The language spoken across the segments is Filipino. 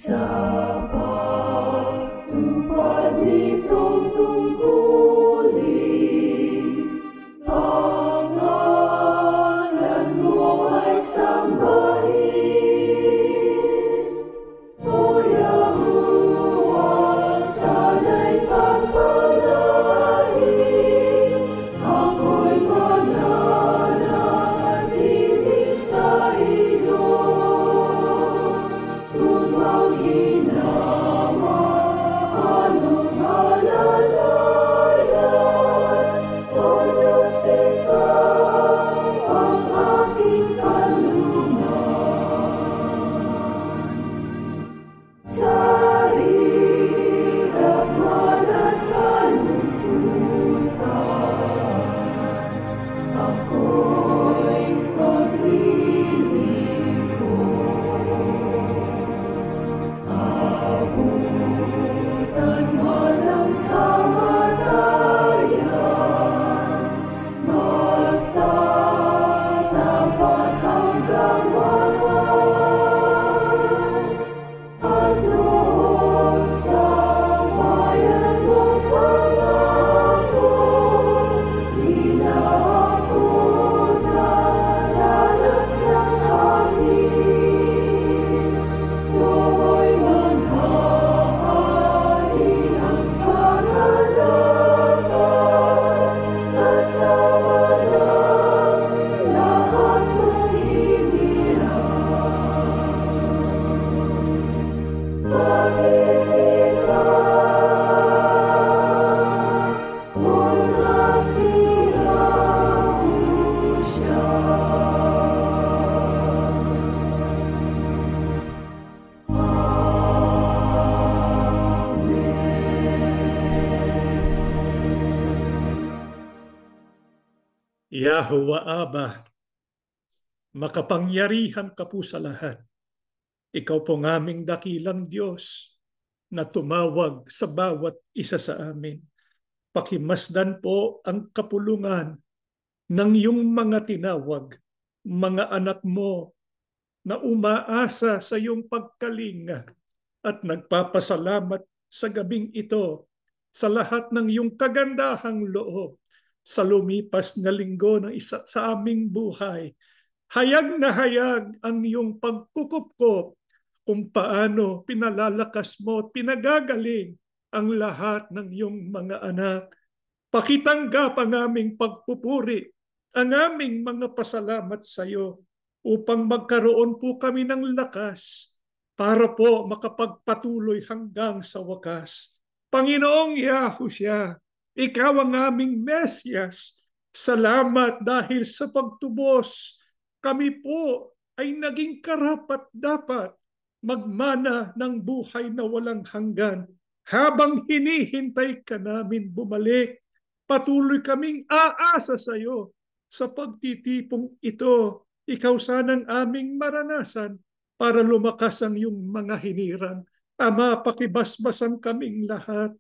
Sa pagtupad nitong tungkulin, pangalan mo ay sambahin. O Yahuwah, sana'y pagpalain, ako'y mananatili sa iyo. Kung manghinama, anong alalayan, O Diyos, ikaw ang aking kanlungan. Sa hirap man at kalungkutan, ako'y maglilingkod. Abutan man ang kamatayan, magtatapat hanggang wakas. At noon sa bayan mong pangako, di na ako daranas ng hapis. Nooy maghahari ang kagalakan, kasama ng lahat mong hinirang. Makikita kung nasira mo siya. Yahuwah Abba, makapangyarihan ka po sa lahat. Ikaw po ng aming dakilang Diyos na tumawag sa bawat isa sa amin. Pakimasdan po ang kapulungan ng iyong mga tinawag, mga anak mo na umaasa sa iyong pagkalinga at nagpapasalamat sa gabing ito sa lahat ng iyong kagandahang loob sa lumipas na linggo ng isa sa aming buhay. Hayag na hayag ang iyong pagkukupkop kung paano pinalalakas mo at pinagagaling ang lahat ng iyong mga anak. Pakitanggap ang aming pagpupuri, ang aming mga pasalamat sa iyo upang magkaroon po kami ng lakas para po makapagpatuloy hanggang sa wakas. Panginoong Yahushua, ikaw ang aming Mesyas. Salamat dahil sa pagtubos kami po ay naging karapat-dapat magmana ng buhay na walang hanggan. Habang hinihintay ka namin bumalik, patuloy kaming aasa sa iyo. Sa pagtitipong ito, ikaw sanang aming maranasan para lumakas ang iyong mga hinirang. Ama, pakibasbasan kaming lahat.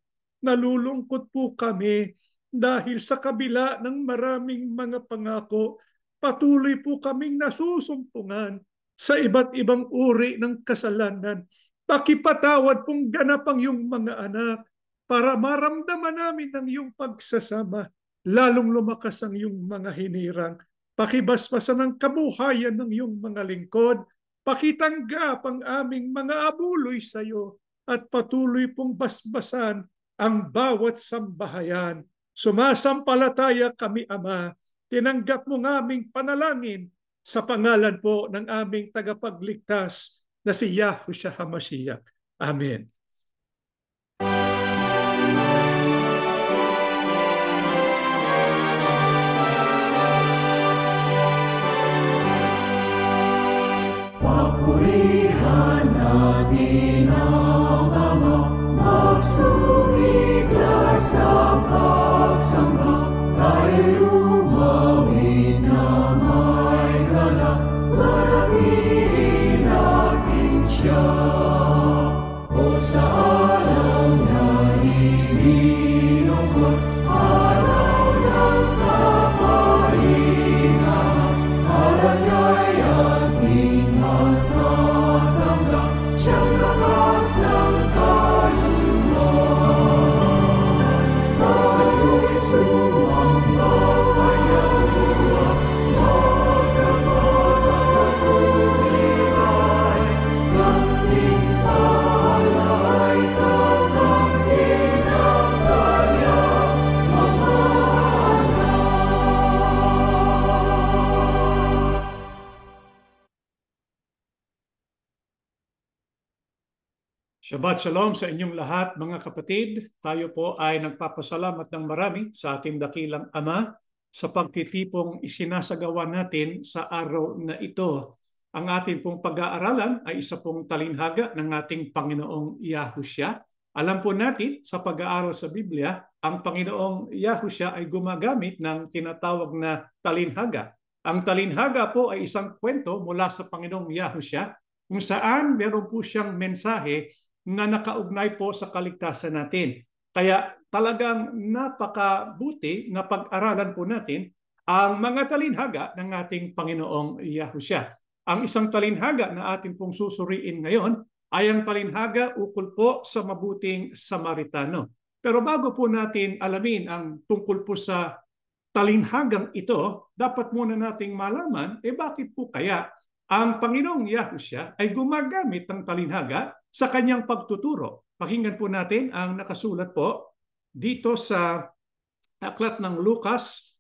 Nalulungkot po kami dahil sa kabila ng maraming mga pangako, patuloy po kaming nasusumpungan sa iba't ibang uri ng kasalanan. Pakipatawad pong ganap ang iyong mga anak para maramdaman namin ang iyong pagsasama, lalong lumakas ang iyong mga hinirang. Pakibasbasan ang kabuhayan ng iyong mga lingkod. Pakitanggap ang aming mga abuloy sa iyo at patuloy pong basbasan ang bawat sambahayan. Sumasampalataya kami, Ama. Tinanggap mo ng aming panalangin sa pangalan po ng aming tagapagligtas na si Yahushua HaMashiach. Amen. Papurihan natin ang Ama, magsumigla sa pagsamba, tayo umawit na may galak, malakihin natin siya. O sa araw na inilungkot, araw ng kapahingahan, alagay ating matatanggap, siyang lakas Shabbat Shalom sa inyong lahat mga kapatid. Tayo po ay nagpapasalamat ng marami sa ating dakilang Ama sa pagtitipong isinasagawa natin sa araw na ito. Ang ating pong pag-aaralan ay isa pong talinhaga ng ating Panginoong Yahushua. Alam po natin sa pag-aaral sa Biblia, ang Panginoong Yahushua ay gumagamit ng tinatawag na talinhaga. Ang talinhaga po ay isang kwento mula sa Panginoong Yahushua kung saan meron po siyang mensahe na nakaugnay po sa kaligtasan natin. Kaya talagang napakabuti na pag-aralan po natin ang mga talinhaga ng ating Panginoong Yahushua. Ang isang talinhaga na ating pong susuriin ngayon ay ang talinhaga ukol po sa mabuting Samaritano. Pero bago po natin alamin ang tungkol po sa talinhagang ito, dapat muna nating malaman, bakit po kaya ang Panginoong Yahushua ay gumagamit ng talinhaga sa kanyang pagtuturo. Pakinggan po natin ang nakasulat po dito sa aklat ng Lucas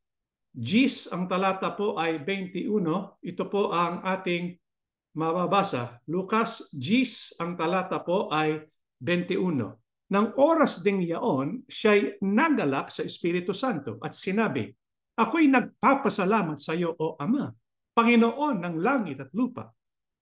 10, ang talata po ay 21. Ito po ang ating mababasa. Lucas 10, ang talata po ay 21. Nang oras ding yaon, siya'y nagalak sa Espiritu Santo at sinabi, "Ako'y nagpapasalamat sa iyo, O Ama, Panginoon ng langit at lupa,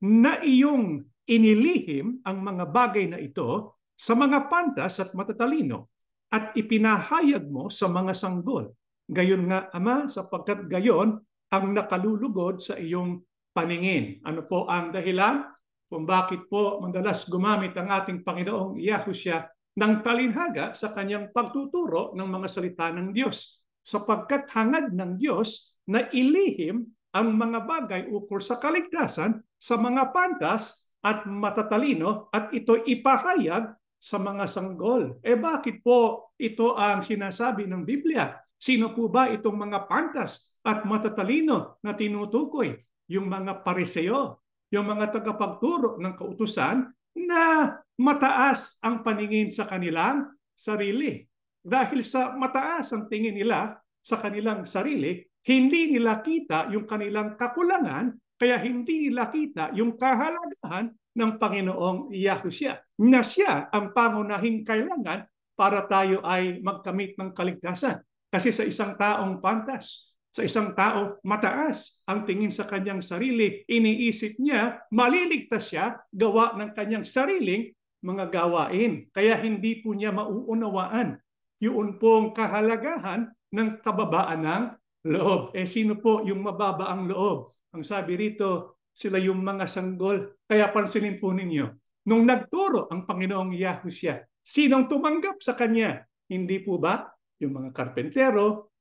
na iyong inilihim ang mga bagay na ito sa mga pantas at matatalino at ipinahayag mo sa mga sanggol. Gayon nga, Ama, sapagkat gayon ang nakalulugod sa iyong paningin." Ano po ang dahilan kung bakit po madalas gumamit ang ating Panginoong Yahushua ng talinhaga sa kanyang pagtuturo ng mga salita ng Diyos? Sapagkat hangad ng Diyos na ilihim ang mga bagay ukol sa kaligtasan sa mga pantas at matatalino at ito ipahayag sa mga sanggol. Bakit po ito ang sinasabi ng Biblia? Sino po ba itong mga pantas at matatalino na tinutukoy? Yung mga pariseo, yung mga tagapagturo ng kautusan na mataas ang paningin sa kanilang sarili. Dahil sa mataas ang tingin nila sa kanilang sarili, hindi nila kita yung kanilang kakulangan, kaya hindi nila kita yung kahalagahan ng Panginoong Yahushua, na siya ang pangunahing kailangan para tayo ay magkamit ng kaligtasan. Kasi sa isang taong pantas, sa isang tao mataas ang tingin sa kanyang sarili, iniisip niya, maliligtas siya gawa ng kanyang sariling mga gawain. Kaya hindi po niya mauunawaan yun pong kahalagahan ng kababaan ng loob. Sino po yung mababa ang loob? Ang sabi rito, sila yung mga sanggol. Kaya pansinin po ninyo, nung nagturo ang Panginoong Yahushua, sinong tumanggap sa kanya? Hindi po ba yung mga karpentero,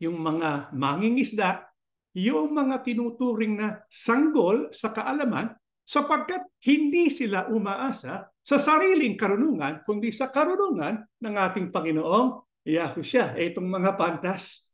yung mga mangingisda, yung mga tinuturing na sanggol sa kaalaman, sapagkat hindi sila umaasa sa sariling karunungan, kundi sa karunungan ng ating Panginoong Yahushua. Itong mga pantas,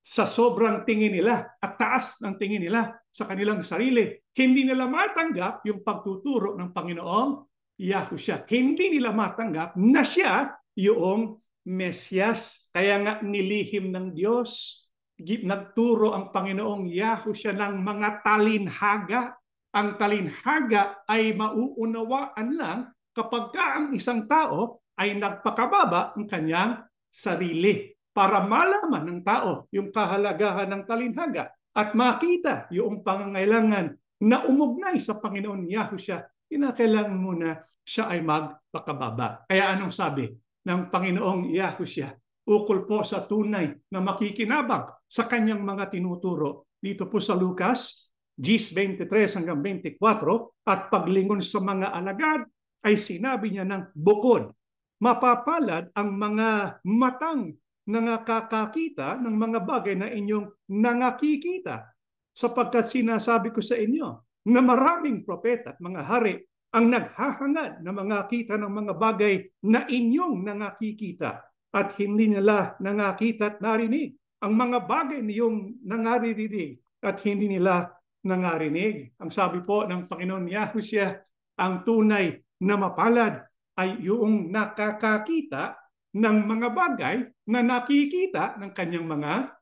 sa sobrang tingin nila at taas ng tingin nila sa kanilang sarili, hindi nila matanggap yung pagtuturo ng Panginoong Yahushua. Hindi nila matanggap na siya yung Mesyas. Kaya nga nilihim ng Diyos, nagturo ang Panginoong Yahushua ng mga talinhaga. Ang talinhaga ay mauunawaan lang kapag ang isang tao ay nagpakababa ang kanyang sarili para malaman ng tao yung kahalagahan ng talinhaga at makita yung pangangailangan na umugnay sa Panginoon Yahushua. Kinakailangan muna siya ay magpakababa. Kaya anong sabi ng Panginoong Yahushua ukol po sa tunay na makikinabang sa kanyang mga tinuturo? Dito po sa Lucas 10:23 hanggang 24, at paglingon sa mga alagad ay sinabi niya ng bukod, "Mapapalad ang mga matang nakakakita ng mga bagay na inyong nangakikita, sapagkat sinasabi ko sa inyo na maraming propeta at mga hari ang naghahangad na mga kita ng mga bagay na inyong nangakikita at hindi nila nangakita at narinig, ang mga bagay niyong nangaririnig at hindi nila nangarinig." Ang sabi po ng Panginoon Yahushua, ang tunay na mapalad ay yung nakakakita ng mga bagay na nakikita ng kanyang mga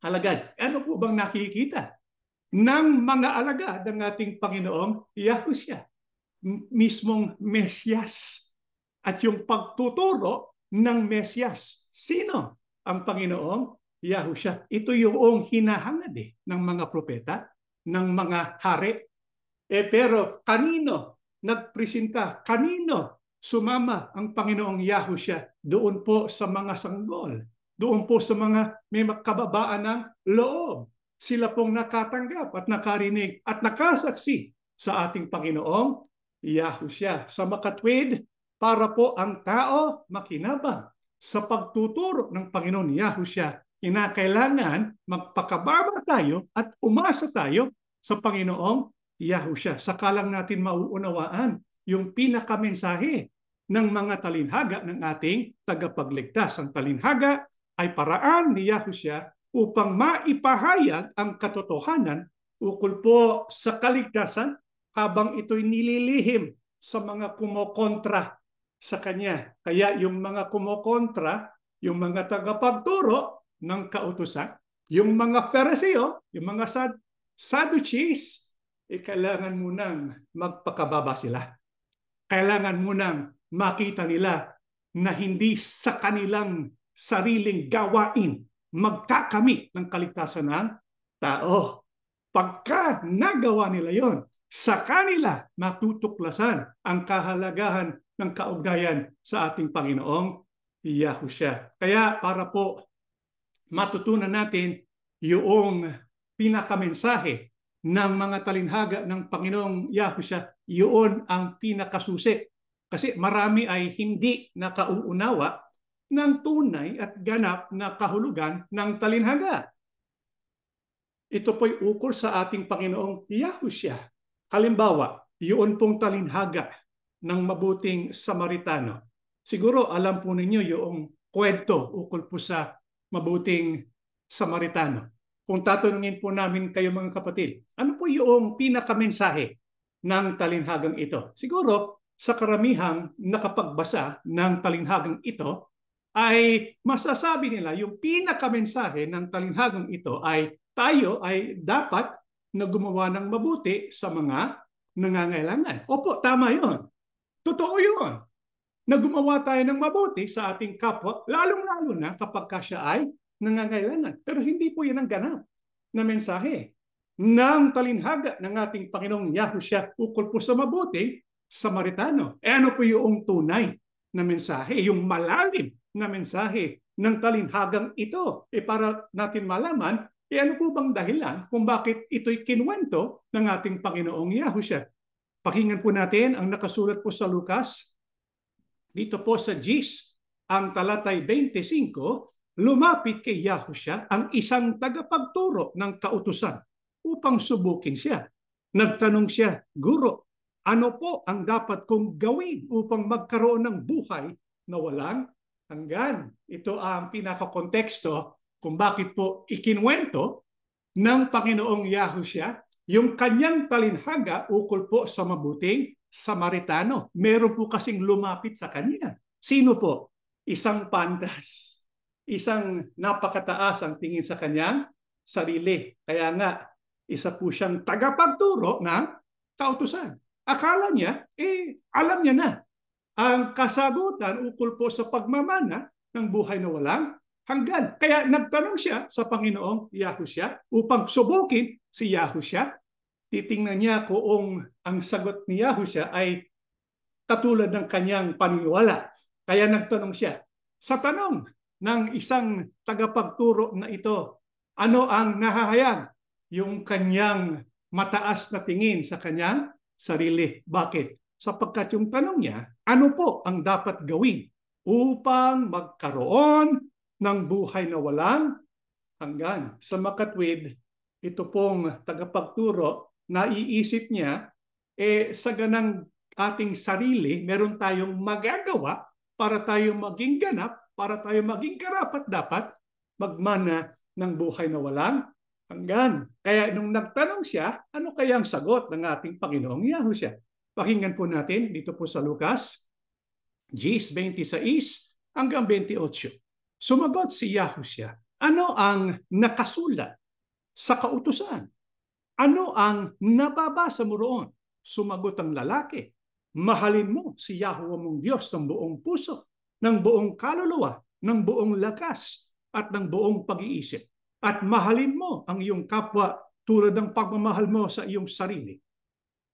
alagad. Ano po bang nakikita ng mga alagad ng ating Panginoong Yahushua? Mismong Mesyas. at yung pagtuturo ng Mesyas. Sino ang Panginoong Yahushua? Ito yung hinahangad ng mga propeta, ng mga hari. Pero kanino nagpresenta? Kanino sumama ang Panginoong Yahushua? Doon po sa mga sanggol. Doon po sa mga may kababaan ng loob. Sila pong nakatanggap at nakarinig at nakasaksi sa ating Panginoong Yahushua. Sa makatwid, para po ang tao makinabang sa pagtuturo ng Panginoon Yahushua, kinakailangan magpakababa tayo at umasa tayo sa Panginoong Yahushua. Saka lang natin mauunawaan yung pinakamensahe ng mga talinhaga ng ating tagapagligtas. Ang talinhaga ay paraan ni Yahushua upang maipahayag ang katotohanan ukol po sa kaligtasan habang ito'y nililihim sa mga kumokontra sa Kanya. Kaya yung mga kumokontra, yung mga tagapagturo ng kautusan, yung mga Fariseo, yung mga Sadducees, kailangan munang magpakababa sila. Kailangan munang makita nila na hindi sa kanilang sariling gawain magkakamit ng kaligtasan ng tao. Pagka nagawa nila yon, sa kanila matutuklasan ang kahalagahan ng kaugnayan sa ating Panginoong Yahushua. Kaya para po matutunan natin yung pinakamensahe ng mga talinhaga ng Panginoong Yahushua, yun ang pinakasusi. Kasi marami ay hindi nakauunawa ng tunay at ganap na kahulugan ng talinhaga. Ito po'y ukol sa ating Panginoong Yahushua. Halimbawa, yun pong talinhaga ng mabuting Samaritano. Siguro alam po ninyo yung kwento ukol po sa mabuting Samaritano. Kung tatanungin po namin kayo mga kapatid, ano po yung pinakamensahe ng talinhagang ito? Siguro sa karamihang nakapagbasa ng talinhagang ito ay masasabi nila yung pinakamensahe ng talinhagang ito ay tayo ay dapat na gumawa ng mabuti sa mga nangangailangan. Opo, tama yun. Totoo yun. Na gumawa tayo ng mabuti sa ating kapwa, lalong-lalo na kapag siya ay nangangailangan. Pero hindi po yan ang ganap na mensahe ng talinhaga ng ating Panginoong Yahushua ukol po sa mabuting Samaritano. Ano po yung tunay na mensahe, yung malalim na mensahe ng talinhagang ito? Para natin malaman, ano po bang dahilan kung bakit ito'y kinuwento ng ating Panginoong Yahushua? Pakinggan po natin ang nakasulat po sa Lucas. Dito po sa Gis, ang talatay 25, lumapit kay Yahushua ang isang tagapagturo ng kautusan upang subukin siya. Nagtanong siya, Guro, ano po ang dapat kong gawin upang magkaroon ng buhay na walang hanggan? Ito ang pinakakonteksto kung bakit po ikinwento ng Panginoong Yahushua yung kanyang talinhaga ukol po sa mabuting Samaritano. Meron po kasing lumapit sa kanya. Sino po? Isang pandas. Isang napakataas ang tingin sa kanyang sarili. Kaya nga, isa po siyang tagapagturo ng kautusan. Akala niya, alam niya na ang kasagutan ukol po sa pagmamana ng buhay na walang hanggan. Kaya nagtanong siya sa Panginoong Yahushua upang subukin si Yahushua. Titingnan niya kung ang sagot ni Yahushua ay katulad ng kanyang paniniwala. Kaya nagtanong siya. Sa tanong ng isang tagapagturo na ito, ano ang nahahayag? Yung kanyang mataas na tingin sa kanyang sarili. Bakit? Sapagkat yung tanong niya, ano po ang dapat gawin upang magkaroon ng buhay na walang hanggan? Sa makatwid, ito pong tagapagturo, naiisip niya, sa ganang ating sarili, meron tayong magagawa para tayo maging ganap, para tayo maging karapat-dapat magmana ng buhay na walang hanggan. Kaya nung nagtanong siya, ano kaya ang sagot ng ating Panginoong Yahushua? Pakinggan po natin dito po sa Lucas, Gis 26 hanggang 28. Sumagot si Yahushua, ano ang nakasulat sa kautusan? Ano ang nababasa mo roon? Sumagot ang lalaki, Mahalin mo si Yahweh mong Diyos ng buong puso, ng buong kaluluwa, ng buong lakas, at ng buong pag-iisip. At mahalin mo ang iyong kapwa tulad ng pagmamahal mo sa iyong sarili.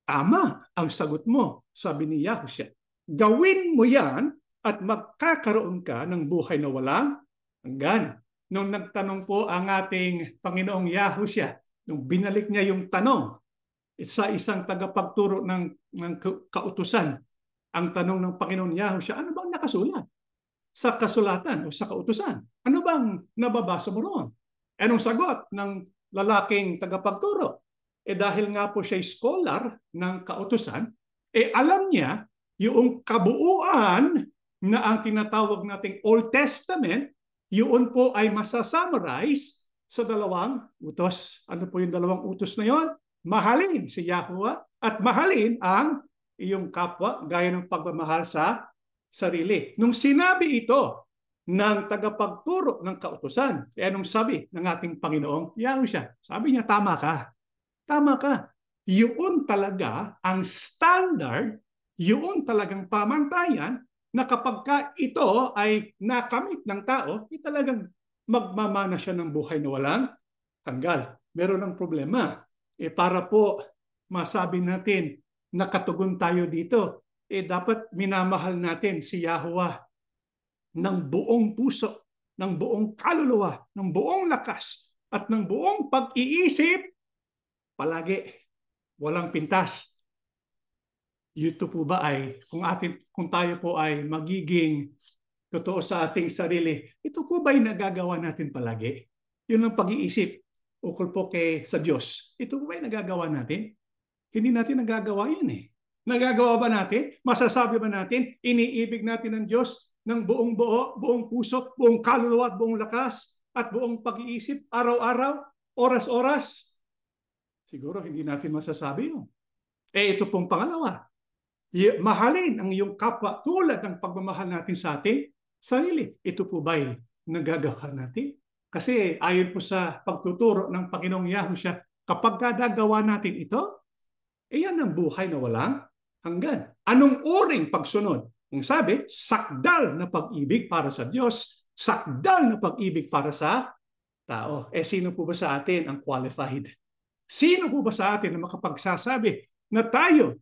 Tama ang sagot mo, sabi ni Yahushua. Gawin mo yan at magkakaroon ka ng buhay na walang hanggan. Nung nagtanong po ang ating Panginoong Yahushua, nung binalik niya yung tanong, sa isang tagapagturo ng kautusan, ang tanong ng Panginoon Yahushua, ano bang nakasulat sa kasulatan o sa kautusan? Ano bang nababasa mo roon? Anong sagot ng lalaking tagapagturo? Dahil nga po siya scholar ng kautusan, alam niya yung kabuuan na ang tinatawag nating Old Testament, yun po ay masasummarize sa dalawang utos. Ano po yung dalawang utos na yon? Mahalin si Yahweh at mahalin ang iyong kapwa gaya ng pagmamahal sa sarili. Nung sinabi ito ng tagapagturo ng kautusan, anong sabi ng ating Panginoong Yahushua? Sabi niya, tama ka. Tama ka. Yun talaga ang standard, yun talagang pamantayan na kapag ka ito ay nakamit ng tao, talagang magmamana siya ng buhay na walang hanggan. Meron ng problema. Para po masabi natin na katugon tayo dito, dapat minamahal natin si Yahweh ng buong puso, ng buong kaluluwa, ng buong lakas, at ng buong pag-iisip, palagi, walang pintas. Ito po ba ay, kung tayo po ay magiging totoo sa ating sarili, ito po ba ay nagagawa natin palagi? Yun ang pag-iisip ukol po sa Diyos. Ito po ba ay nagagawa natin? Hindi natin nagagawa yun eh. Nagagawa ba natin? Masasabi ba natin? Iniibig natin ang Diyos ng buong buo, buong puso, buong kaluluwa at buong lakas at buong pag-iisip, araw-araw, oras-oras? Siguro hindi natin masasabi yun. Ito pong pangalawa. Mahalin ang iyong kapwa tulad ng pagmamahal natin sa ating sarili. Ito po ba ay nagagawa natin? Kasi ayon po sa pagtuturo ng Panginoong Yahushua, kapag gagawa natin ito, yan ang buhay na walang hanggan. Anong uring pagsunod? Ang sabi, sakdal na pag-ibig para sa Diyos, sakdal na pag-ibig para sa tao. Sino po ba sa atin ang qualified? Sino po ba sa atin na makapagsasabi na tayo,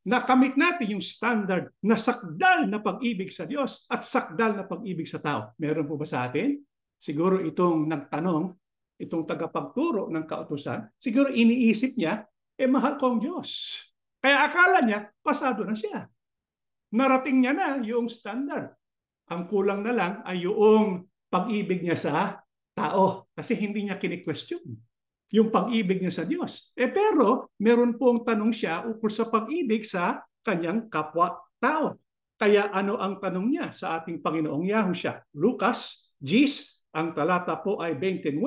nakamit natin yung standard na sakdal na pag-ibig sa Diyos at sakdal na pag-ibig sa tao? Meron po ba sa atin? Siguro itong nagtanong, itong tagapagturo ng kautusan, siguro iniisip niya, mahal ko ang Diyos. Kaya akala niya, pasado na siya. Narating niya na yung standard. Ang kulang na lang ay yung pag-ibig niya sa tao. Kasi hindi niya kini-question yung pag-ibig niya sa Diyos. Pero meron pong tanong siya ukol sa pag-ibig sa kanyang kapwa-tao. Kaya ano ang tanong niya sa ating Panginoong Yahushua? Lucas 10, ang talata po ay 29,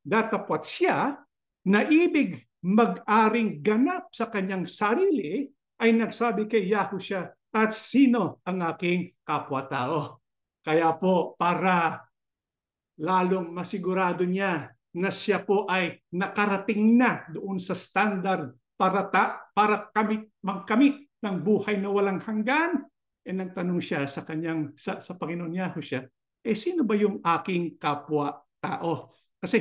datapwat siya na ibig mag-aring ganap sa kanyang sarili ay nagsabi kay Yahushua, at sino ang aking kapwa-tao? Kaya po para lalong masigurado niya na siya po ay nakarating na doon sa standard para magkamit ng buhay na walang hanggan, nagtanong siya sa kanyang sa Panginoon Yahushua, sino ba yung aking kapwa-tao? Kasi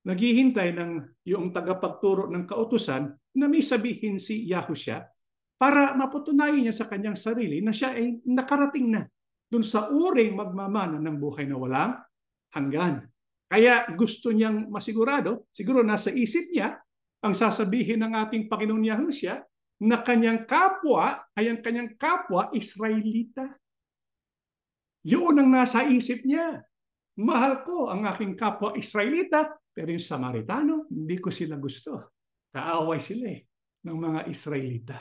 naghihintay ng yung tagapagturo ng kautusan na may sabihin si Yahushua para maputunayan niya sa kanyang sarili na siya ay nakarating na dun sa uring magmamana ng buhay na walang hanggan. Kaya gusto niyang masigurado, siguro nasa isip niya, ang sasabihin ng ating Panginoon Yahushua na kanyang kapwa ay ang kanyang kapwa Israelita. Yun ang nasa isip niya. Mahal ko ang aking kapwa Israelita, pero yung Samaritano, hindi ko sila gusto. Kaaway sila ng mga Israelita.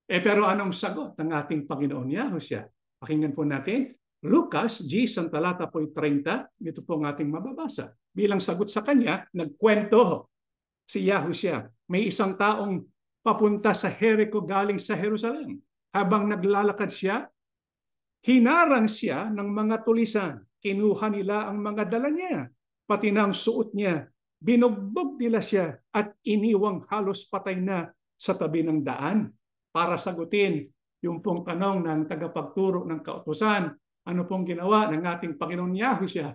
Pero anong sagot ng ating Panginoon Yahushua? Pakinggan po natin. Lucas 10, ang talata po 30, ito po ang ating mababasa. Bilang sagot sa kanya, nagkwento si Yahushua. May isang taong papunta sa Jericho galing sa Jerusalem. Habang naglalakad siya, hinarang siya ng mga tulisan. Kinuha nila ang mga dala niya, pati na ang suot niya. Binugbog nila siya at iniwang halos patay na sa tabi ng daan. para sagutin yung pong tanong ng tagapagturo ng kautusan. Ano pong ginawa ng ating Panginoon Yahushua?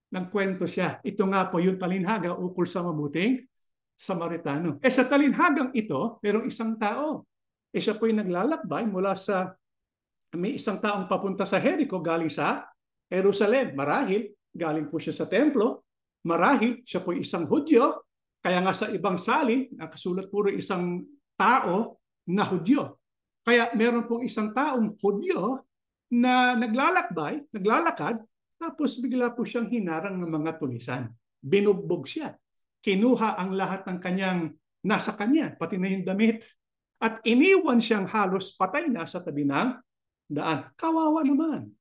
Nagkwento siya. Ito nga po yung talinhaga ukol sa mabuting Samaritano. Sa talinhagang ito, merong isang tao. Siya po yung naglalakbay mula sa, may isang taong papunta sa Jericho galing sa Jerusalem. Marahil, galing po siya sa templo. Marahil, siya po isang Hudyo. Kaya nga sa ibang salin, nakasulat puro isang tao na Hudyo. Kaya meron pong isang taong Hudyo na naglalakad, tapos bigla po siyang hinarang ng mga tulisan. Binugbog siya. Kinuha ang lahat ng kanyang nasa kanya, pati na yung damit. At iniwan siyang halos patay na sa tabi ng daan. Kawawa naman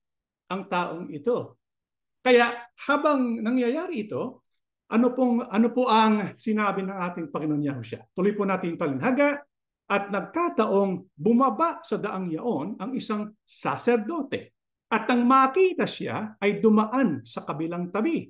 ang taong ito. Kaya habang nangyayari ito, ano po ang sinabi ng ating Panginoon Yahushua? Tuloy po natin yung talinhaga. At nagkataong bumaba sa daang yaon ang isang saserdote. At nang makita siya ay dumaan sa kabilang tabi.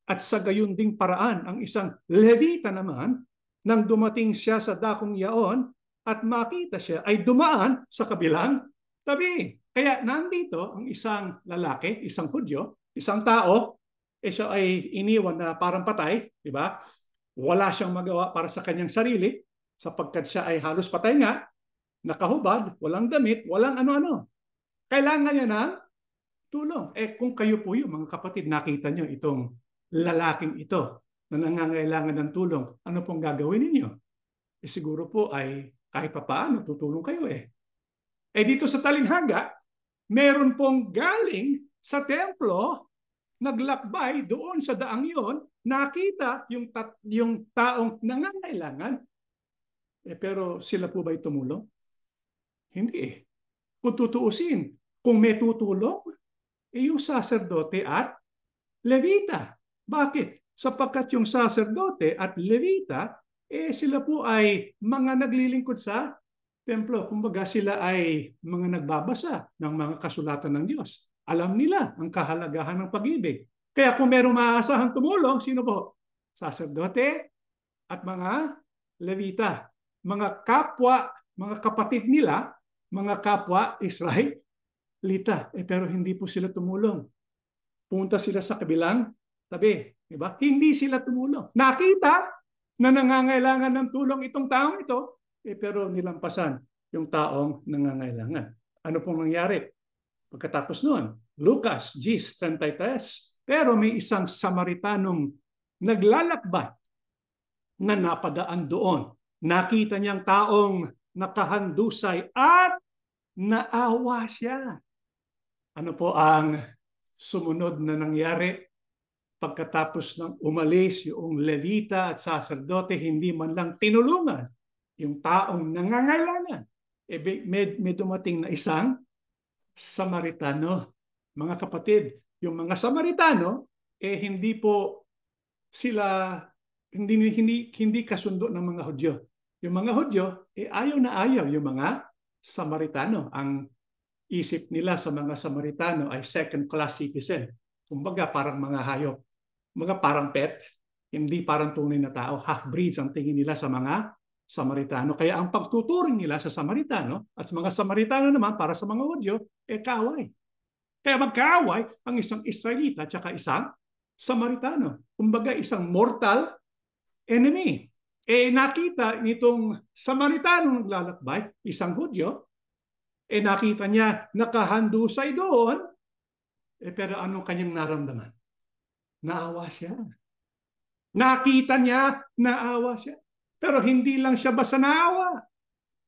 At sa gayon ding paraan ang isang Levita naman, nang dumating siya sa dakong yaon at makita siya ay dumaan sa kabilang tabi. Kaya nandito ang isang lalaki, isang Hudyo, isang tao, siya ay iniwan na parang patay, di ba? Wala siyang magawa para sa kanyang sarili, sapagkat siya ay halos patay nga, nakahubad, walang damit, walang ano-ano. Kailangan niya ng tulong. Kung kayo po yung mga kapatid, nakita niyo itong lalaking ito na nangangailangan ng tulong, ano pong gagawin ninyo? Siguro po ay kahit papaano, tutulong kayo dito sa talinhaga, meron pong galing sa templo, naglakbay doon sa daang yon, nakita yung taong nangangailangan. Pero sila po ba'y tumulong? Hindi Kung tutuusin, kung may tutulong, yung saserdote at Levita. Bakit? Sapagkat yung saserdote at Levita, sila po ay mga naglilingkod sa templo. Kumbaga sila ay mga nagbabasa ng mga kasulatan ng Diyos. Alam nila ang kahalagahan ng pag-ibig. Kaya kung merong maaasahan tumulong, sino po? Saserdote at mga Levita. Mga kapwa, mga kapatid nila, mga kapwa Israelita. Pero hindi po sila tumulong. Punta sila sa kabilang tabi. Diba? Hindi sila tumulong. Nakita na nangangailangan ng tulong itong taong ito, pero nilampasan yung taong nangangailangan. Ano pong nangyari? Pagkatapos noon, Lucas 10:33, pero may isang Samaritanong naglalakbay na napadaan doon. Nakita niyang taong nakahandusay at naawa siya. Ano po ang sumunod na nangyari? Pagkatapos ng umalis yung Levita at saserdote, hindi man lang tinulungan yung taong nangangailangan. May dumating na isang Samaritano. Mga kapatid, yung mga Samaritano, hindi po sila, hindi kasundo ng mga Hudyo. Yung mga Hudyo, ayaw na ayaw yung mga Samaritano. Ang isip nila sa mga Samaritano ay second-class citizen. Kumbaga parang mga hayop. Mga parang pet. Hindi parang tunay na tao. Half-breeds ang tingin nila sa mga Samaritano. Kaya ang pagtuturing nila sa Samaritano at sa mga Samaritano naman para sa mga Hudyo, kaaway. Kaya magkaaway ang isang Israelita at isang Samaritano. Kumbaga isang mortal enemy. Nakita nitong Samaritano naglalakbay, isang Hudyo, nakita niya nakahandusay doon, pero anong kanyang naramdaman? Naawa siya. Nakita niya, naawa siya. Pero hindi lang siya basta naawa.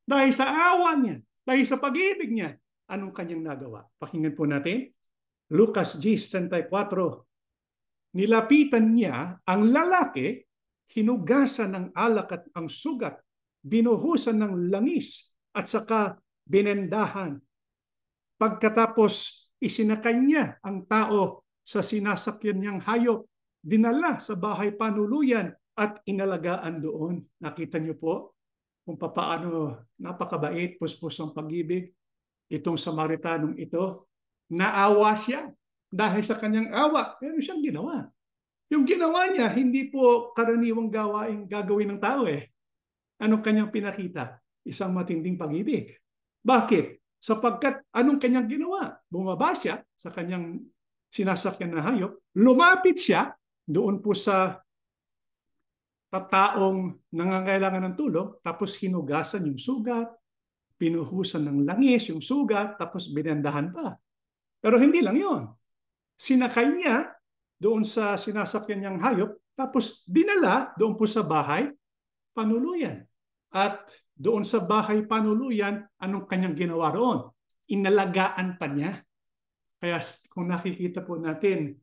Dahil sa awa niya, dahil sa pag-ibig niya, anong kanyang nagawa? Pakinggan po natin. Lucas 10:34. Nilapitan niya ang lalaki, hinugasan ng alak at ang sugat, binuhusan ng langis, at saka binendahan. Pagkatapos, isinakay niya ang tao sa sinasakyan niyang hayop, dinala sa bahay panuluyan at inalagaan doon. Nakita niyo po kung paano napakabait, puspos ang pag-ibig. Itong Samaritanong ito, naawa siya dahil sa kanyang awa. Pero siyang ginawa. Yung ginawa niya, hindi po karaniwang gagawin ng tao. Anong kanyang pinakita? Isang matinding pag-ibig. Bakit? Sapagkat anong kanyang ginawa? Bumaba siya sa kanyang sinasakyan na hayop, lumapit siya doon po sa taong nangangailangan ng tulong, tapos hinugasan yung sugat, pinuhusan ng langis yung sugat, tapos binendahan pa. Pero hindi lang yon. Sinakay niya doon sa sinasakyan niyang hayop, tapos dinala doon po sa bahay panuluyan. At doon sa bahay panuluyan, anong kanyang ginawa roon? Inalagaan pa niya. Kaya kung nakikita po natin,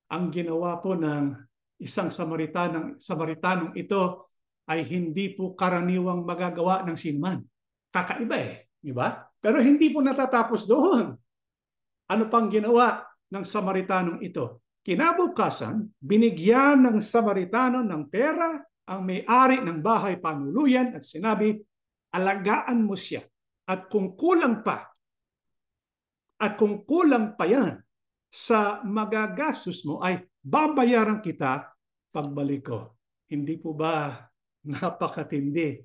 ang ginawa po ng isang Samaritanong ito ay hindi po karaniwang magagawa ng sinman. Kakaiba di ba? Pero hindi po natatapos doon. Ano pang ginawa ng Samaritanong ito? Kinabukasan, binigyan ng Samaritano ng pera ang may-ari ng bahay panuluyan at sinabi, alagaan mo siya. At kung kulang pa yan sa magagastos mo ay babayaran kita pagbalik ko. Hindi po ba napakatindi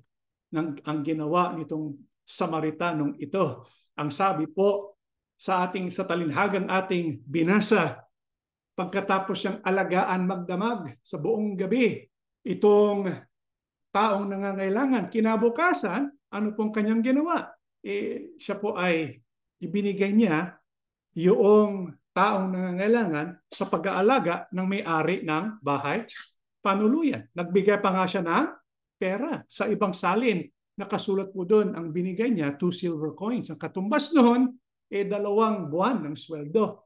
ang ginawa nitong Samaritanong ito? Ang sabi po sa talinhagang ating binasa, pagkatapos siyang alagaan magdamag sa buong gabi, itong taong nangangailangan, kinabukasan, ano pong kanyang ginawa? Siya po ay ibinigay niya yung taong nangangailangan sa pag-aalaga ng may-ari ng bahay panuluyan. Nagbigay pa nga siya ng pera sa ibang salin. Nakasulat po doon, ang binigay niya, 2 silver coins. Ang katumbas noon, 2 buwan ng sweldo.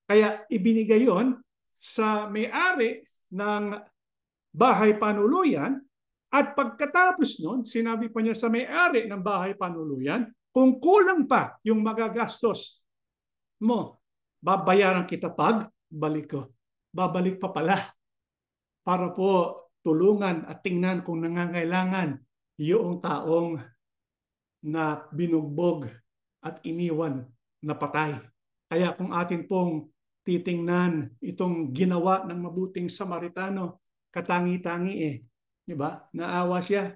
Kaya ibinigay yon sa may-ari ng bahay panuluyan, at pagkatapos noon, sinabi pa niya sa may-ari ng bahay panuluyan, kung kulang pa yung magagastos mo, babayaran kita pag balik ko. Babalik pa pala para po tulungan at tingnan kung nangangailangan yung taong na binugbog at iniwan na patay. Kaya kung atin pong titingnan itong ginawa ng mabuting Samaritano, katangi-tangi di ba? Naawa siya.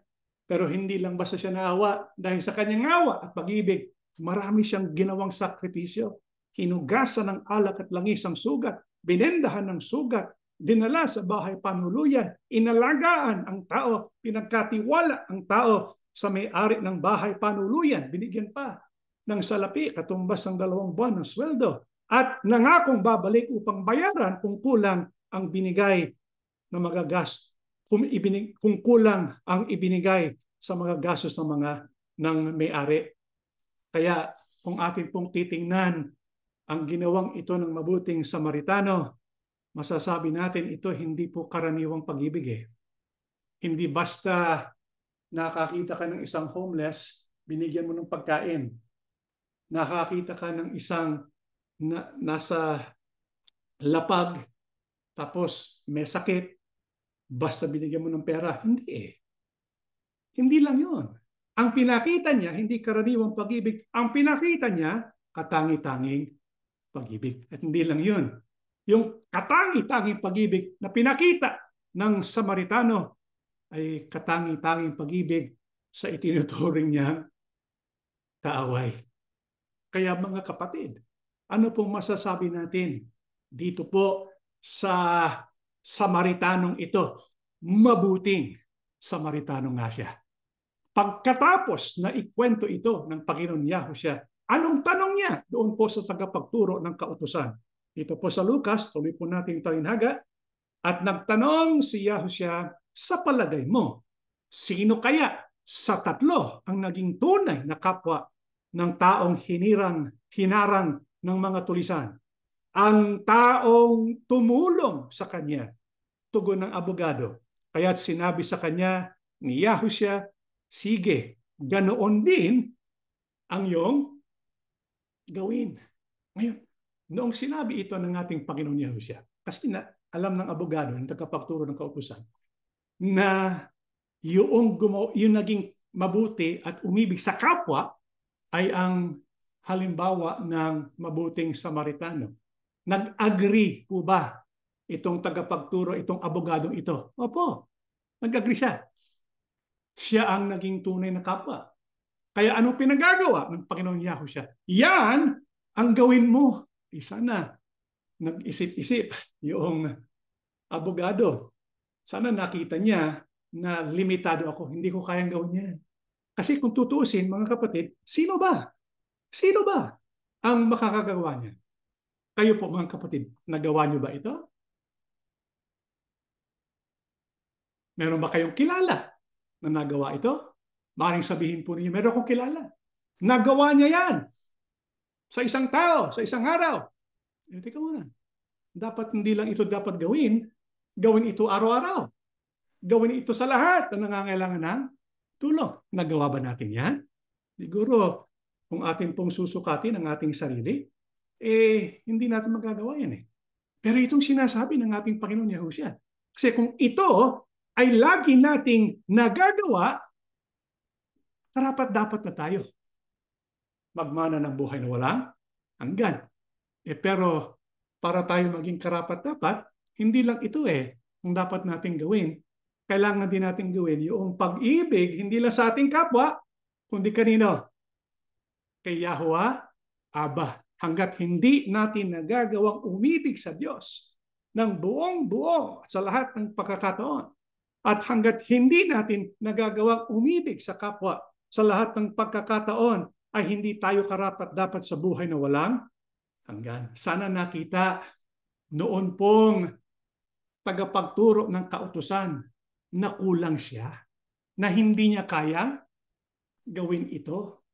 Pero hindi lang basta siya naawa, dahil sa kanyang awa at pag-ibig, marami siyang ginawang sakripisyo. Hinugasan ng alak at langis ang sugat, binendahan ng sugat, dinala sa bahay panuluyan, inalagaan ang tao, pinagkatiwala ang tao sa may-ari ng bahay panuluyan, binigyan pa ng salapi katumbas ng 2 buwan ng sweldo, at nangakong babalik upang bayaran kung kulang ang binigay na magagastos, kung kulang ang ibinigay sa mga gastos ng may-ari. Kaya kung atin pong titingnan ang ginawang ito ng mabuting Samaritano, masasabi natin ito hindi po karaniwang pag-ibig Hindi basta nakakita ka ng isang homeless, binigyan mo ng pagkain. Nakakita ka ng isang nasa lapag, tapos may sakit, basta binigyan mo ng pera. Hindi Hindi lang yun. Ang pinakita niya, hindi karaniwang pag-ibig. Ang pinakita niya, katangi-tanging pag-ibig. At hindi lang yun. Yung katangi-tanging pag-ibig na pinakita ng Samaritano ay katangi-tanging pag-ibig sa itinuturing niyang kaaway. Kaya mga kapatid, ano pong masasabi natin dito po sa Samaritanong ito? Mabuting Samaritano nga siya. Pagkatapos na ikwento ito ng Panginoon Yahushua, anong tanong niya doon po sa tagapagturo ng kautusan? Ito po sa Lucas, tuloy po natin talinhaga. At nagtanong si Yahushua, sa palagay mo, sino kaya sa 3 ang naging tunay na kapwa ng taong hinarang ng mga tulisan? Ang taong tumulong sa kanya, tugon ng abogado. Kaya't sinabi sa kanya ni Yahushua, sige, ganoon din ang iyong gawin. Ngayon, noong sinabi ito ng ating Panginoon Yahushua, kasi alam ng abogado, ng tagapagturo ng kautusan, na yung naging mabuti at umibig sa kapwa ay ang halimbawa ng mabuting Samaritano. Nag-agree po ba itong tagapagturo, itong abogadong ito? Opo, nag-agree siya. Siya ang naging tunay na kapwa. Kaya anong pinagagawa ng Panginoon Yahushua? Yan ang gawin mo. Sana nag-isip-isip yung abogado. Sana nakita niya na limitado ako. Hindi ko kayang gawin yan. Kasi kung tutuusin, mga kapatid, sino ba? Sino ba ang makakagawa niya? Kayo po, mga kapatid, nagawa niyo ba ito? Meron ba kayong kilala na nagawa ito? Maaaring sabihin po ninyo, meron akong kilala. Nagawa niya yan sa isang tao, sa isang araw. Teka muna. Dapat hindi lang ito dapat gawin ito araw-araw. Gawin ito sa lahat na nangangailangan ng tulong. Nagawa ba natin yan? Siguro, kung atin pong susukatin ang ating sarili, hindi natin magagawa yan . Pero itong sinasabi ng ating Panginoon Yahushua. Kasi kung ito ay lagi nating nagagawa, karapat-dapat na tayo magmana ng buhay na walang hanggan. Pero para tayo maging karapat-dapat, hindi lang ito kung dapat natin gawin. Kailangan din natin gawin yung pag-ibig, hindi lang sa ating kapwa, kundi kanino? Kay Yahuwah, Aba. Hanggat hindi natin nagagawang umibig sa Diyos ng buong-buo sa lahat ng pagkakataon, at hanggat hindi natin nagagawang umibig sa kapwa sa lahat ng pagkakataon, ay hindi tayo karapat-dapat sa buhay na walang hanggan. Sana nakita noon pong tagapagturo ng kautusan na kulang siya, na hindi niya kayang gawin ito,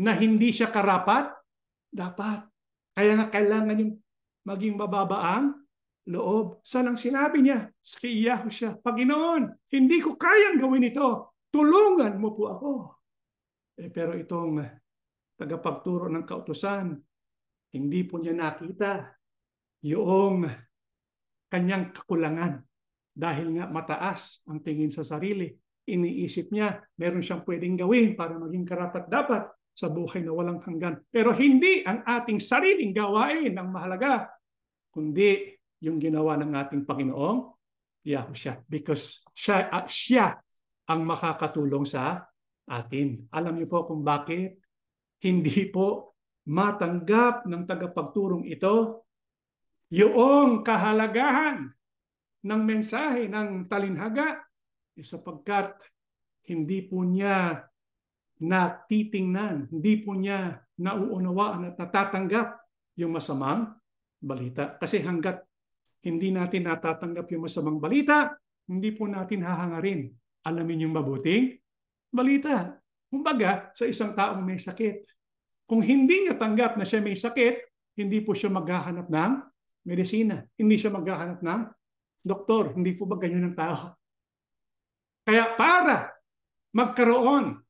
na hindi siya karapat-dapat. Kaya nga kailangan yung maging mababa ang loob. Saan ang sinabi niya? Sa kay Yahushua, Panginoon, hindi ko kayang gawin ito. Tulungan mo po ako. Pero itong tagapagturo ng kautusan, hindi po niya nakita yung kanyang kakulangan. Dahil nga mataas ang tingin sa sarili. Iniisip niya, meron siyang pwedeng gawin para maging karapat-dapat sa buhay na walang hanggan. Pero hindi ang ating sariling gawain ang mahalaga, kundi yung ginawa ng ating Panginoong Yahushua. Because siya ang makakatulong sa atin. Alam niyo po kung bakit hindi po matanggap ng tagapagturong ito yung kahalagahan ng mensahe ng talinhaga, sapagkat hindi po niya natitingnan, hindi po niya nauunawaan at natatanggap yung masamang balita. Kasi hanggat hindi natin natatanggap yung masamang balita, hindi po natin hahangarin alamin yung mabuting balita. Kumbaga, sa isang taong may sakit, kung hindi niya tanggap na siya may sakit, hindi po siya maghahanap ng medisina. Hindi siya maghahanap ng doktor. Hindi po ba ganyan ang tao? Kaya para magkaroon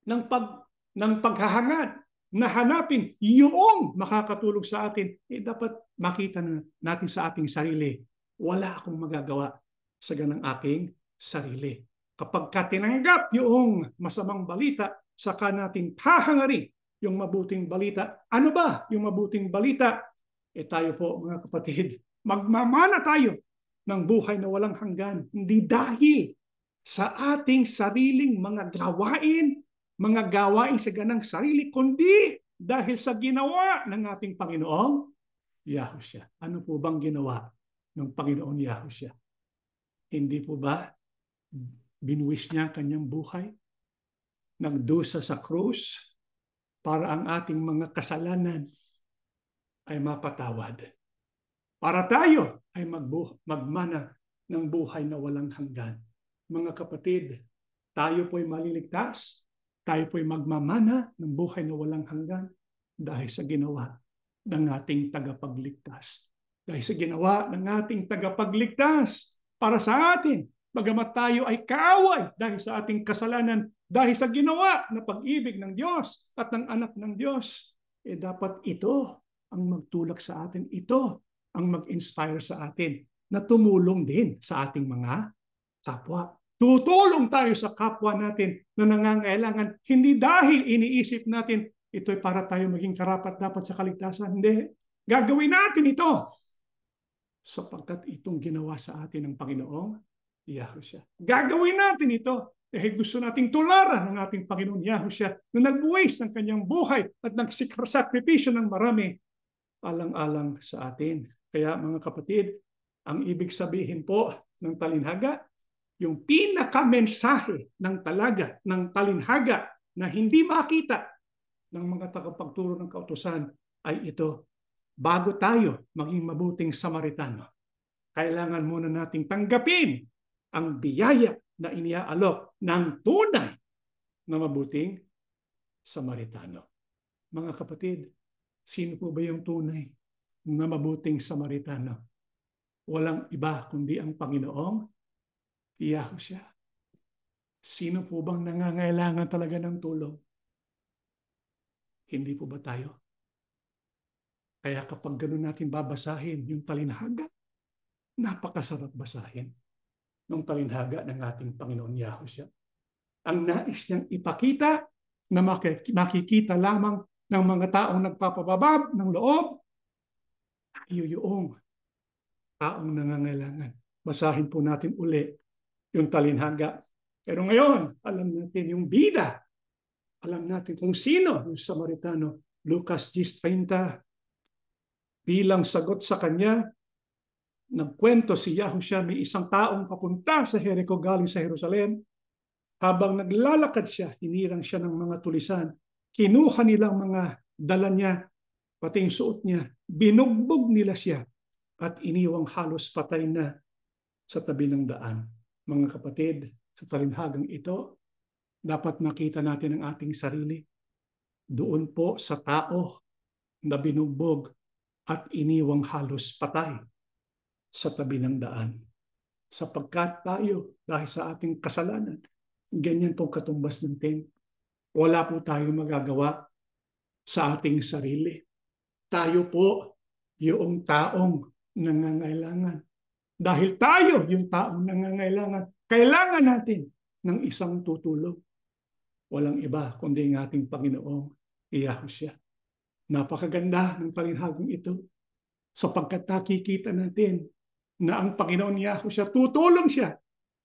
ng paghahangad na hanapin yung makakatulong sa atin, dapat makita natin sa ating sarili, wala akong magagawa sa ganang aking sarili. Kapag tinanggap yung masamang balita, saka natin hahangarin yung mabuting balita. Ano ba yung mabuting balita? Tayo po, mga kapatid, magmamana tayo ng buhay na walang hanggan. Hindi dahil sa ating sariling mga gawain sa ganang sarili, kundi dahil sa ginawa ng ating Panginoong Yahushua. Ano po bang ginawa ng Panginoong Yahushua? Hindi po ba binuwis niya ang kanyang buhay? Nagdusa sa krus para ang ating mga kasalanan ay mapatawad. Para tayo ay magmana ng buhay na walang hanggan. Mga kapatid, tayo po'y maliligtas, tayo po'y magmamana ng buhay na walang hanggan dahil sa ginawa ng ating tagapagligtas. Dahil sa ginawa ng ating tagapagligtas para sa atin, bagamat tayo ay kaaway dahil sa ating kasalanan, dahil sa ginawa na pag-ibig ng Diyos at ng anak ng Diyos, dapat ito ang magtulak sa atin, ito ang mag-inspire sa atin na tumulong din sa ating mga kapwa. Tutulong tayo sa kapwa natin na nangangailangan, hindi dahil iniisip natin ito'y para tayo maging karapat-dapat sa kaligtasan. Hindi. Gagawin natin ito sapagkat itong ginawa sa atin ng Panginoong Yahushua. Gagawin natin ito dahil gusto nating tularan ng ating Panginoon Yahushua na nagbuwis ng kanyang buhay at nagsakripisyo ng marami alang-alang sa atin. Kaya mga kapatid, ang ibig sabihin po ng talinhaga, yung pinakamensahe ng talinhaga na hindi makita ng mga tagapagturo ng kautusan ay ito: bago tayo maging mabuting Samaritano, kailangan muna nating tanggapin ang biyaya na iniaalok ng tunay na mabuting Samaritano. Mga kapatid, sino po ba yung tunay na mabuting Samaritano? Walang iba kundi ang Panginoong Yahushua. Sino po bang nangangailangan talaga ng tulong? Hindi po ba tayo? Kaya kapag gano'n natin babasahin yung talinhaga, napakasarap basahin ng talinhaga ng ating Panginoon Yahushua. Ang nais niyang ipakita na makikita lamang ng mga taong nagpapababa ng loob, yung taong nangangailangan. Basahin po natin uli yung talinhaga. Pero ngayon, alam natin yung bida. Alam natin kung sino yung Samaritano. Lucas 10:30. Bilang sagot sa kanya, nagkwento si Yahushua, may isang taong papunta sa Jericho galing sa Jerusalem. Habang naglalakad siya, hinirang siya ng mga tulisan. Kinuha nilang mga dala niya, pati yung suot niya. Binugbog nila siya at iniwang halos patay na sa tabi ng daan. Mga kapatid, sa talinhagang ito, dapat makita natin ang ating sarili. Doon po sa tao na binugbog at iniwang halos patay sa tabi ng daan. Sapagkat tayo, dahil sa ating kasalanan, ganyan pong katumbas natin. Wala po tayong magagawa sa ating sarili. Tayo po yung taong nangangailangan. Dahil tayo yung taong nangangailangan, kailangan natin ng isang tutulong. Walang iba kundi ang ating Panginoong Yahushua. Napakaganda ng talinhagang ito sapagkat nakikita natin na ang Panginoon Yahushua, tutulong siya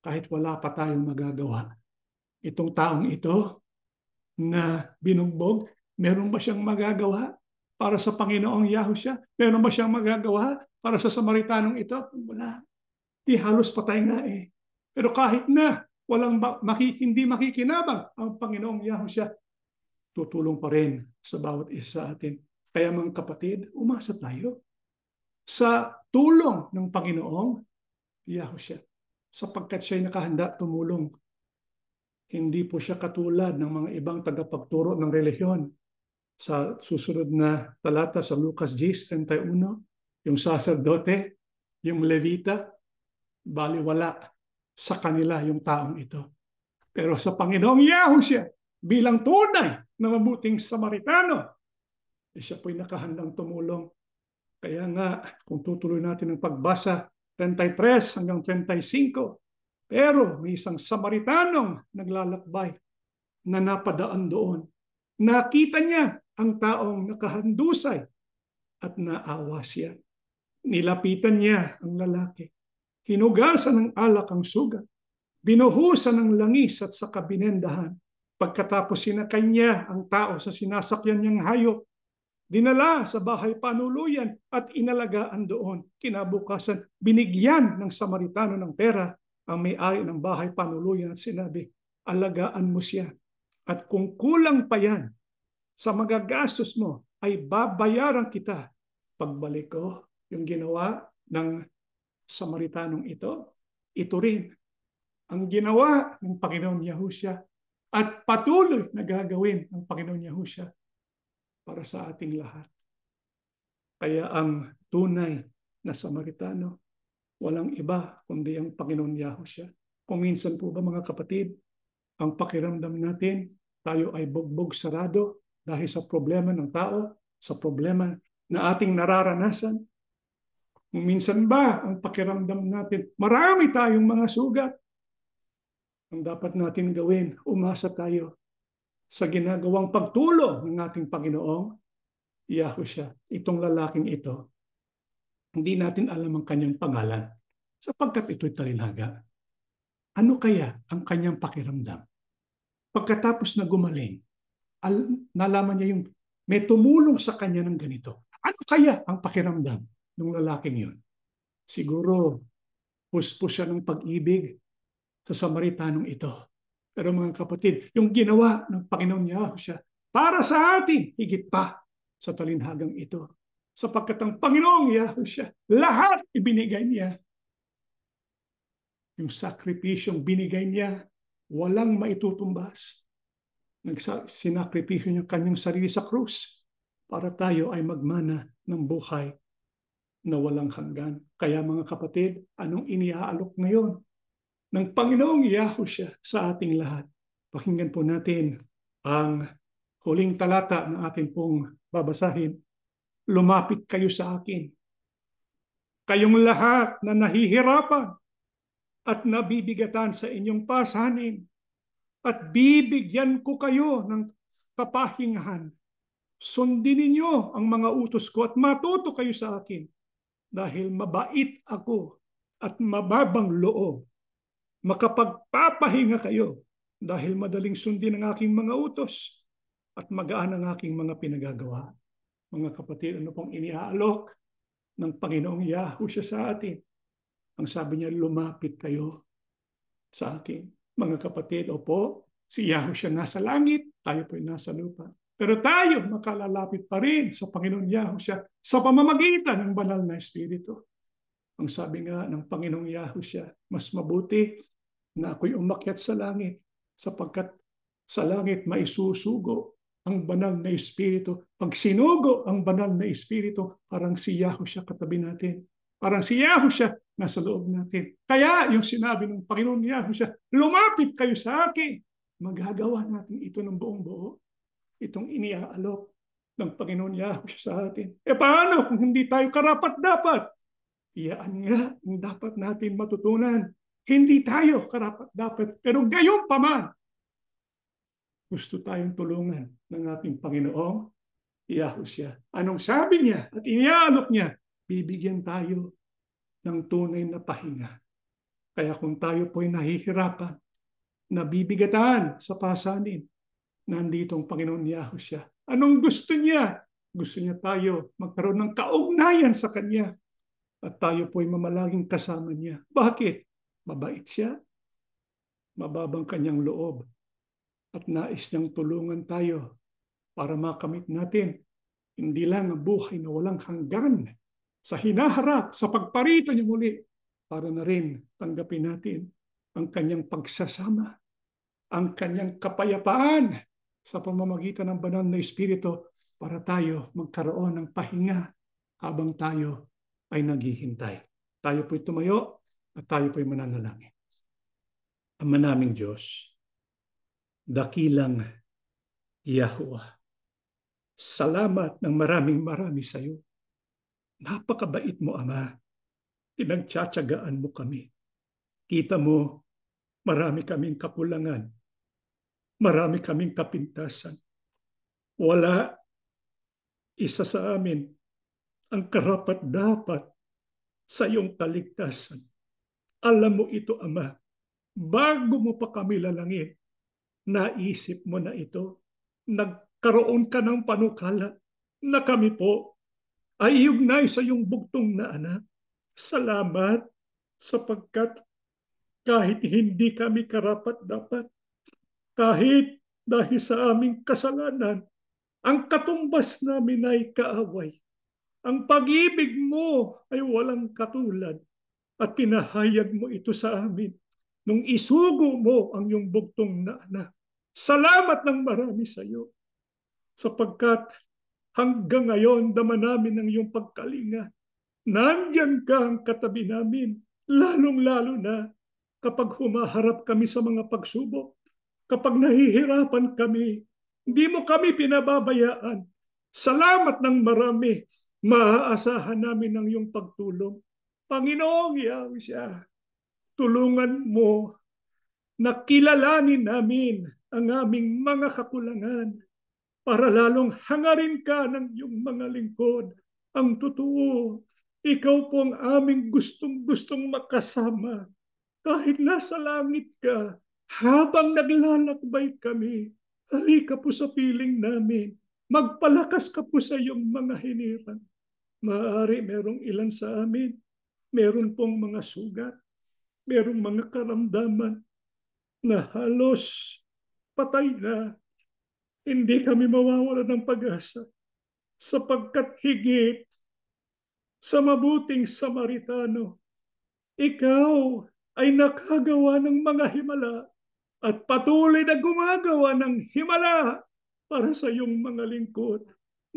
kahit wala pa tayong magagawa. Itong taong ito na binugbog, meron ba siyang magagawa para sa Panginoong Yahushua? Meron ba siyang magagawa para sa Samaritanong ito? Wala. Halos patay nga eh. Pero kahit na hindi makikinabang ang Panginoong Yahushua, tutulong pa rin sa bawat isa sa atin. Kaya mga kapatid, umasa tayo sa tulong ng Panginoong Yahushua sapagkat siya'y nakahanda tumulong. Hindi po siya katulad ng mga ibang tagapagturo ng relihiyon. Sa susunod na talata sa Lucas 10:31, yung saserdote, yung levita, baliwala sa kanila yung taong ito. Pero sa Panginoong Yahushua, bilang tunay na mabuting Samaritano, siya po'y nakahandang tumulong. Kaya nga, kung tutuloy natin ang pagbasa, 33 hanggang 35, pero may isang Samaritanong naglalakbay na napadaan doon. Nakita niya ang taong nakahandusay at naawa siya. Nilapitan niya ang lalaki. Hinugasan ng alak ang sugat. Binuhusan ng langis at saka binendahan. Pagkatapos sinakay niya ang tao sa sinasakyan niyang hayop. Dinala sa bahay panuluyan at inalagaan doon. Kinabukasan, binigyan ng Samaritano ng pera ang may-ari ng bahay panuluyan at sinabi, alagaan mo siya. At kung kulang pa yan sa magagastos mo, ay babayaran kita. Pagbalik ko, yung ginawa ng Samaritanong ito rin ang ginawa ng Panginoon Yahushua at patuloy na gagawin ng Panginoon Yahushua para sa ating lahat. Kaya ang tunay na Samaritano, walang iba kundi ang Panginoon Yahushua. Kung minsan po ba mga kapatid, ang pakiramdam natin, tayo ay bugbog sarado dahil sa problema ng tao, sa problema na ating nararanasan. Kung minsan ba ang pakiramdam natin, marami tayong mga sugat. Ang dapat natin gawin, umasa tayo sa ginagawang pagtulong ng ating Panginoong Yahushua. Itong lalaking ito, hindi natin alam ang kanyang pangalan sapagkat ito'y talinhaga. Ano kaya ang kanyang pakiramdam? Pagkatapos na gumaling, nalaman niya yung may tumulong sa kanya ng ganito. Ano kaya ang pakiramdam ng lalaking yun? Siguro, puspos siya ng pag-ibig sa Samaritanong ito. Pero mga kapatid, yung ginawa ng Panginoon Yahushua para sa atin, higit pa sa talinhagang ito. Sapagkat ang Panginoong Yahushua, lahat ibinigay niya. Yung sakripisyong binigay niya, walang maitutumbas. Sinakripisyo niya kanyang sarili sa krus para tayo ay magmana ng buhay na walang hanggan. Kaya mga kapatid, anong iniaalok ngayon ng Panginoong Yahushua sa ating lahat? Pakinggan po natin ang huling talata na ating pong babasahin. Lumapit kayo sa akin. Kayong lahat na nahihirapan at nabibigatan sa inyong pasanin, at bibigyan ko kayo ng kapahingahan. Sundin ninyo ang mga utos ko at matuto kayo sa akin, dahil mabait ako at mababang loob. Makapagpapahinga kayo dahil madaling sundin ang aking mga utos at magaan ang aking mga pinagagawa. Mga kapatid, ano pong iniaalok ng Panginoong Yahushua sa atin? Ang sabi niya, lumapit kayo sa akin. Mga kapatid, opo, si Yahushua nasa langit, tayo po nasa lupa. Pero tayo makalalapit pa rin sa Panginoon Yahushua sa pamamagitan ng banal na Espiritu. Ang sabi nga ng Panginoong Yahushua, mas mabuti na ako'y umakyat sa langit sapagkat sa langit maisusugo ang banal na Espiritu. Pag sinugo ang banal na Espiritu, parang si Yahushua katabi natin. Parang si Yahushua nasa loob natin. Kaya yung sinabi ng Panginoon Yahushua, lumapit kayo sa akin. Magagawa natin ito ng buong buo. Itong iniaalok ng Panginoon Yahushua sa atin. E paano kung hindi tayo karapat-dapat? Iyaan nga ang dapat natin matutunan. Hindi tayo karapat-dapat. Pero gayon pa man, gusto tayong tulungan ng ating Panginoong Yahushua. Anong sabi niya at iniaalok niya? Bibigyan tayo ng tunay na pahinga. Kaya kung tayo po'y nahihirapan, nabibigatan sa pasanin, nandito ang Panginoon Yahushua. Anong gusto niya? Gusto niya tayo magkaroon ng kaugnayan sa Kanya at tayo po'y mamalaging kasama niya. Bakit? Mabait siya, mababang Kanyang loob, at nais niyang tulungan tayo para makamit natin hindi lang ang buhay na walang hanggan sa hinaharap, sa pagparito niya muli, para na rin tanggapin natin ang Kanyang pagsasama, ang Kanyang kapayapaan sa pamamagitan ng banal na Espiritu para tayo magkaroon ng pahinga habang tayo ay naghihintay. Tayo po'y tumayo at tayo po'y mananalangin. Ama naming Diyos, dakilang Yahuwah, salamat ng marami sa iyo. Napakabait mo, Ama. Pinagtsatsagaan mo kami. Kita mo, marami kaming kakulangan. Marami kaming kapintasan. Wala isa sa amin ang karapat-dapat sa iyong kaligtasan. Alam mo ito, Ama. Bago mo pa kami lalangin, naisip mo na ito. Nagkaroon ka ng panukala na kami po ay iugnay sa iyong bugtong na anak. Salamat sapagkat kahit hindi kami karapat-dapat, kahit dahil sa aming kasalanan, ang katumbas namin ay kaaway. Ang pag-ibig mo ay walang katulad at pinahayag mo ito sa amin nung isugo mo ang iyong bugtong na anak. Salamat ng marami sa iyo sapagkat hanggang ngayon, dama namin ang iyong pagkalinga. Nandyan ka ang katabi namin, lalong-lalo na kapag humaharap kami sa mga pagsubok, kapag nahihirapan kami, hindi mo kami pinababayaan. Salamat ng marami, maaasahan namin ang iyong pagtulong. Panginoong Yahushua, tulungan mo na kilalanin namin ang aming mga kakulangan, para lalong hangarin ka ng iyong mga lingkod. Ang totoo, ikaw po ang aming gustong-gustong makasama kahit nasa langit ka, habang naglalakbay kami, halika po sa piling namin. Magpalakas ka po sa iyong mga hinirang. Maaari merong ilan sa amin, meron pong mga sugat, merong mga karamdaman na halos patay na. Hindi kami mawawala ng pag-asa sapagkat higit sa mabuting Samaritano, ikaw ay nakagawa ng mga himala at patuloy na gumagawa ng himala para sa iyong mga lingkod.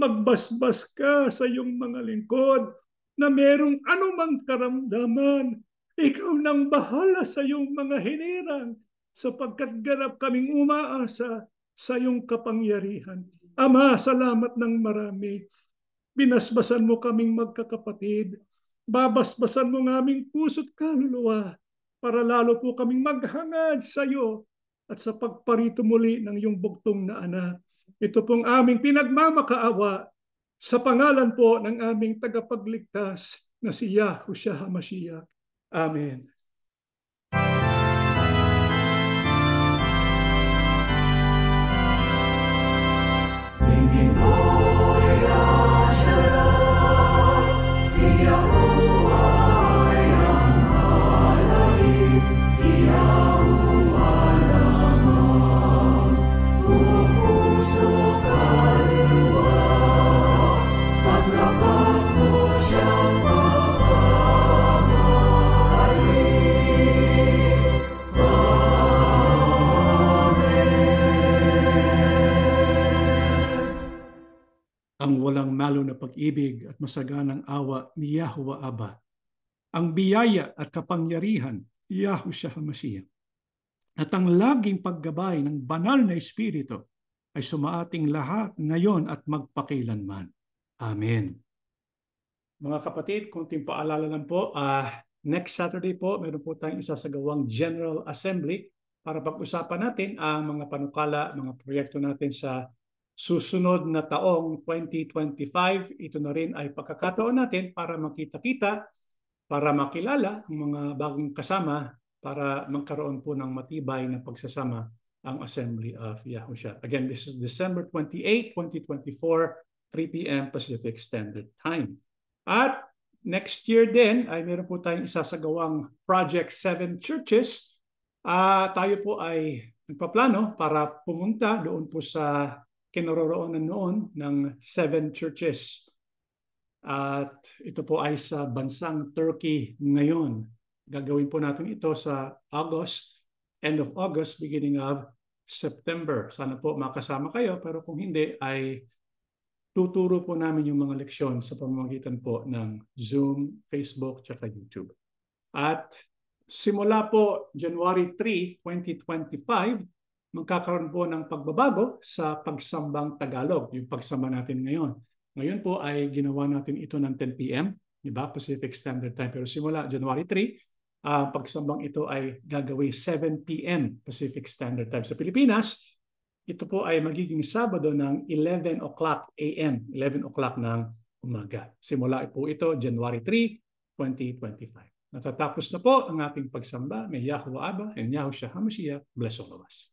Magbasbas ka sa iyong mga lingkod na merong anumang karamdaman. Ikaw nang bahala sa iyong mga hinirang sapagkat ganap kaming umaasa sa iyong kapangyarihan. Ama, salamat ng marami. Binasbasan mo kaming magkakapatid. Babasbasan mo ng aming puso't kaluluwa para lalo po kaming maghangad sa iyo at sa pagparito muli ng iyong bugtong na anak. Ito pong aming pinagmamakaawa sa pangalan po ng aming tagapagligtas na si Yahushua HaMashiach. Amen. Hindi mo iasyaran, si Yahuwah ay ang alahin, si Yahuwah lamang. Buong puso kaluluwa, paglapas mo siyang ang walang malo na pag-ibig at masaganang awa ni Yahuwah Abba, ang biyaya at kapangyarihan ni Yahushua HaMashiach, at ang laging paggabay ng banal na Espiritu ay sumaating lahat ngayon at magpakailanman. Amen. Mga kapatid, kunting paalala lang po, next Saturday po, meron po tayong isasagawang General Assembly para pag-usapan natin ang mga panukala, mga proyekto natin sa susunod na taong 2025. Ito na rin ay pagkakataon natin para makita-kita, para makilala ang mga bagong kasama, para magkaroon po ng matibay na pagsasama ang Assembly of Yahushua. Again, this is December 28, 2024, 3 p.m. Pacific Standard Time. At next year din ay meron po tayong isasagawang Project 7 Churches. Tayo po ay nagpaplano para pumunta doon po sa kinaroroonan noon ng 7 churches. At ito po ay sa bansang Turkey ngayon. Gagawin po natin ito sa August, end of August, beginning of September. Sana po makasama kayo, pero kung hindi ay tuturo po namin yung mga leksyon sa pamamagitan po ng Zoom, Facebook, tsaka YouTube. At simula po January 3, 2025, magkakaroon po ng pagbabago sa pagsambang Tagalog, yung pagsamba natin ngayon. Ngayon po ay ginawa natin ito ng 10 p.m., di ba? Pacific Standard Time. Pero simula January 3, pagsambang ito ay gagawin 7 p.m. Pacific Standard Time. Sa Pilipinas, ito po ay magiging Sabado ng 11 o'clock a.m., 11 o'clock ng umaga. Simula po ito January 3, 2025. Natatapos na po ang ating pagsamba. May Yahuwah Abba and Yahushua HaMashiach. Bless all of us.